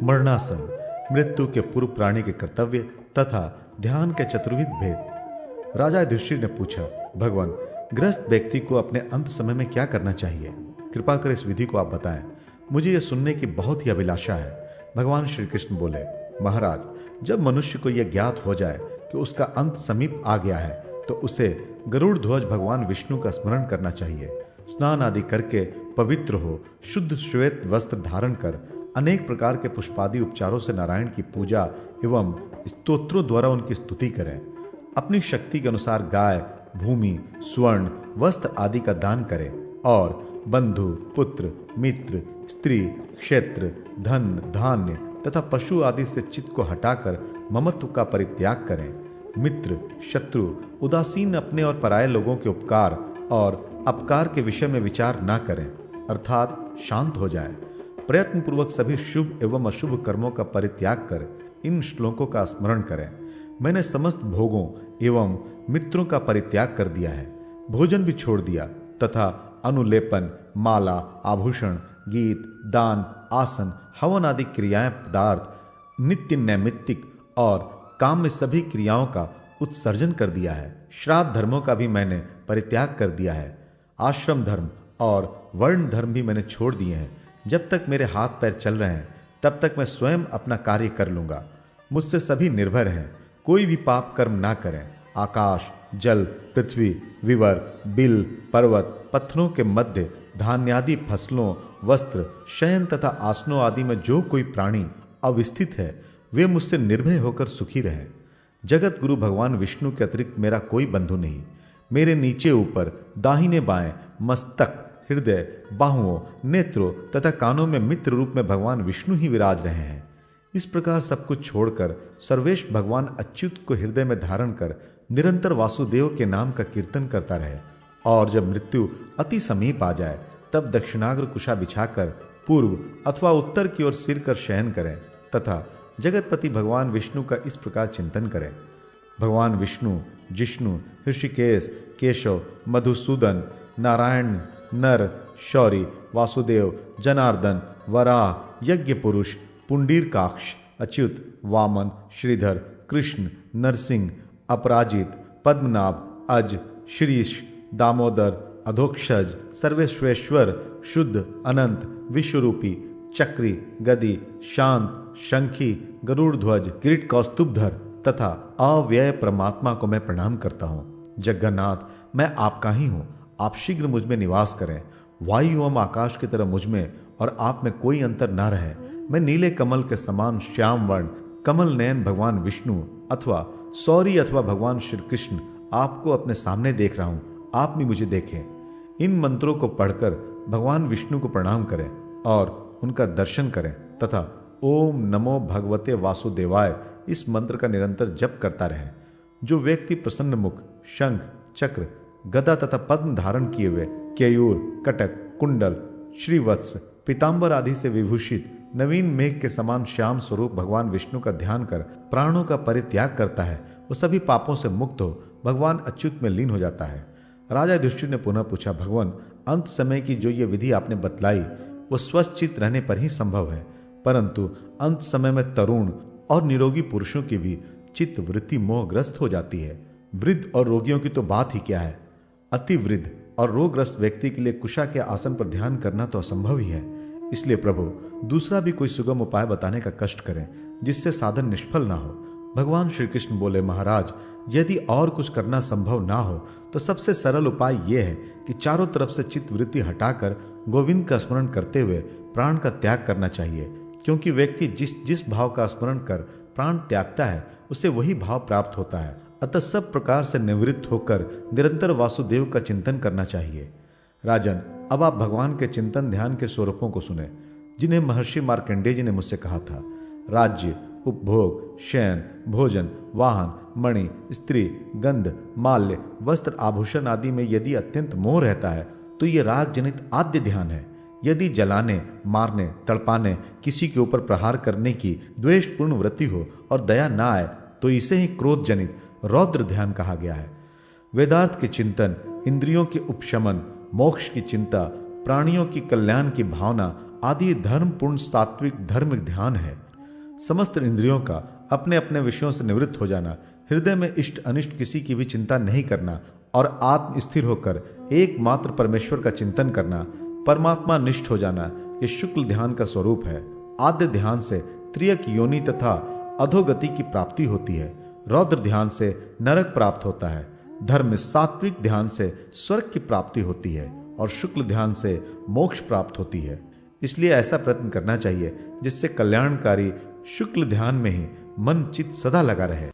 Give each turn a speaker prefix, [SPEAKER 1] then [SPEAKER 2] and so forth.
[SPEAKER 1] मरणासन, मृत्यु के पूर्व प्राणी के कर्तव्य तथा ध्यान के चतुर्विध भेद। राजा युधिष्ठिर ने पूछा, भगवान, ग्रस्त व्यक्ति को अपने अंत समय में क्या करना चाहिए? कृपा कर इस विधि को आप बताएं, मुझे यह सुनने की बहुत ही अभिलाषा है। भगवान श्री कृष्ण बोले, महाराज, जब मनुष्य को यह ज्ञात हो जाए कि उसका अंत समीप आ गया है तो उसे गरुड़ ध्वज भगवान विष्णु का स्मरण करना चाहिए। स्नान आदि करके पवित्र हो, शुद्ध श्वेत वस्त्र धारण कर अनेक प्रकार के पुष्पादि उपचारों से नारायण की पूजा एवं स्तोत्रों द्वारा उनकी स्तुति करें। अपनी शक्ति के अनुसार गाय, भूमि, स्वर्ण, वस्त्र आदि का दान करें और बंधु, पुत्र, मित्र, स्त्री, क्षेत्र, धन, धान्य तथा पशु आदि से चित्त को हटाकर ममत्व का परित्याग करें। मित्र, शत्रु, उदासीन अपने और पराये लोगों के उपकार और अपकार के विषय में विचार ना करें, अर्थात शांत हो जाएं। प्रयत्न पूर्वक सभी शुभ एवं अशुभ कर्मों का परित्याग कर इन श्लोकों का स्मरण करें। मैंने समस्त भोगों एवं मित्रों का परित्याग कर दिया है, भोजन भी छोड़ दिया तथा अनुलेपन, माला, आभूषण, गीत, दान, आसन, हवन आदि क्रियाएं, पदार्थ, नित्य नैमित्तिक और काम में सभी क्रियाओं का उत्सर्जन कर दिया है। श्राद्ध धर्मों का भी मैंने परित्याग कर दिया है। आश्रम धर्म और वर्ण धर्म भी मैंने छोड़ दिए हैं। जब तक मेरे हाथ पैर चल रहे हैं तब तक मैं स्वयं अपना कार्य कर लूंगा। मुझसे सभी निर्भर हैं, कोई भी पाप कर्म ना करें। आकाश, जल, पृथ्वी, विवर, बिल, पर्वत, पत्थरों के मध्य धान्यादि फसलों, वस्त्र, शयन तथा आसनों आदि में जो कोई प्राणी अवस्थित है वे मुझसे निर्भय होकर सुखी रहें। जगत गुरु भगवान विष्णु के अतिरिक्त मेरा कोई बंधु नहीं। मेरे नीचे ऊपर, दाहिने बाएं, मस्तक, हृदय, बाहुओं, नेत्रों तथा कानों में मित्र रूप में भगवान विष्णु ही विराज रहे हैं। इस प्रकार सब कुछ छोड़कर सर्वेश भगवान अच्युत को हृदय में धारण कर निरंतर वासुदेव के नाम का कीर्तन करता रहे और जब मृत्यु अति समीप आ जाए तब दक्षिणाग्र कुशा बिछाकर पूर्व अथवा उत्तर की ओर सिर कर शयन करें तथा जगतपति भगवान विष्णु का इस प्रकार चिंतन करें। भगवान विष्णु, जिष्णु, ऋषिकेश, केशव, मधुसूदन, नारायण, नर, शौरी, वासुदेव, जनार्दन, वराह, यज्ञ पुरुष, पुंडीरकाक्ष, अच्युत, वामन, श्रीधर, कृष्ण, नरसिंह, अपराजित, पद्मनाभ, अज, श्रीश, दामोदर, अधोक्षज, सर्वेश्वेश्वर, शुद्ध, अनंत, विश्वरूपी, चक्री, गदी, शांत, शंखी, गरुड़ ध्वज, किरीट कौस्तुभधर तथा अव्यय परमात्मा को मैं प्रणाम करता हूँ। जगन्नाथ, मैं आपका ही हूँ, आप शीघ्र मुझ में निवास करें। वायु एवं आकाश की तरह मुझ में और आप में कोई अंतर न रहे। मैं नीले कमल के समान श्याम वर्ण, कमल नयन भगवान विष्णु अथवा सौरी अथवा भगवान श्री कृष्ण आपको अपने सामने देख रहा हूँ, आप भी मुझे देखें। इन मंत्रों को पढ़कर भगवान विष्णु को प्रणाम करें और उनका दर्शन करें तथा ओम नमो भगवते वासुदेवाय इस मंत्र का निरंतर जप करता रहे। जो व्यक्ति प्रसन्न मुख, शंख, चक्र, गदा तथा पद्म धारण किए हुए, केयूर, कटक, कुंडल, श्रीवत्स, पीतांबर आदि से विभूषित नवीन मेघ के समान श्याम स्वरूप भगवान विष्णु का ध्यान कर प्राणों का परित्याग करता है, वो सभी पापों से मुक्त हो भगवान अच्युत में लीन हो जाता है। राजा युधिष्ठिर ने पुनः पूछा, भगवान, अंत समय की जो ये विधि आपने बतलाई वो स्वचित रहने पर ही संभव है, परंतु अंत समय में तरुण और निरोगी पुरुषों की भी चित्त वृत्ति मोहग्रस्त हो जाती है। वृद्ध और रोगियों की तो बात ही क्या है, अति वृद्ध और रोगग्रस्त व्यक्ति के लिए कुशा के आसन पर ध्यान करना तो असंभव ही है। इसलिए प्रभु, दूसरा भी कोई सुगम उपाय बताने का कष्ट करें जिससे साधन निष्फल ना हो। भगवान श्री कृष्ण बोले, महाराज, यदि और कुछ करना संभव ना हो तो सबसे सरल उपाय यह है कि चारों तरफ से चित्त वृत्ति हटाकर गोविंद का स्मरण करते हुए प्राण का त्याग करना चाहिए, क्योंकि व्यक्ति जिस भाव का स्मरण कर प्राण त्यागता है उसे वही भाव प्राप्त होता है। अतः सब प्रकार से निवृत्त होकर निरंतर वासुदेव का चिंतन करना चाहिए। राजन, अब आप भगवान के चिंतन ध्यान के स्वरूपों को सुने जिन्हें महर्षि मार्कंडेय जी ने मुझसे कहा था। राज्य, उपभोग, शयन, भोजन, वाहन, मणि, स्त्री, गंध, माल्य, वस्त्र, आभूषण आदि में यदि अत्यंत मोह रहता है तो ये राग जनित आद्य ध्यान है। यदि जलाने, मारने, तड़पाने, किसी के ऊपर प्रहार करने की द्वेषपूर्ण वृत्ति हो और दया ना आए तो इसे ही क्रोध जनित रौद्र ध्यान कहा गया है। वेदार्थ के चिंतन, इंद्रियों के उपशमन, मोक्ष की चिंता, प्राणियों की कल्याण की भावना आदि धर्मपूर्ण सात्विक धर्म ध्यान है। समस्त इंद्रियों का अपने अपने विषयों से निवृत्त हो जाना, हृदय में इष्ट अनिष्ट किसी की भी चिंता नहीं करना और आत्म स्थिर होकर एकमात्र परमेश्वर का चिंतन करना, परमात्मा निष्ठ हो जाना, ये शुक्ल ध्यान का स्वरूप है। आद्य ध्यान से त्रियक योनि तथा अधोगति की प्राप्ति होती है। रौद्र ध्यान से नरक प्राप्त होता है। धर्म सात्विक ध्यान से स्वर्ग की प्राप्ति होती है और शुक्ल ध्यान से मोक्ष प्राप्त होती है। इसलिए ऐसा प्रयत्न करना चाहिए जिससे कल्याणकारी शुक्ल ध्यान में ही मन चित्त सदा लगा रहे।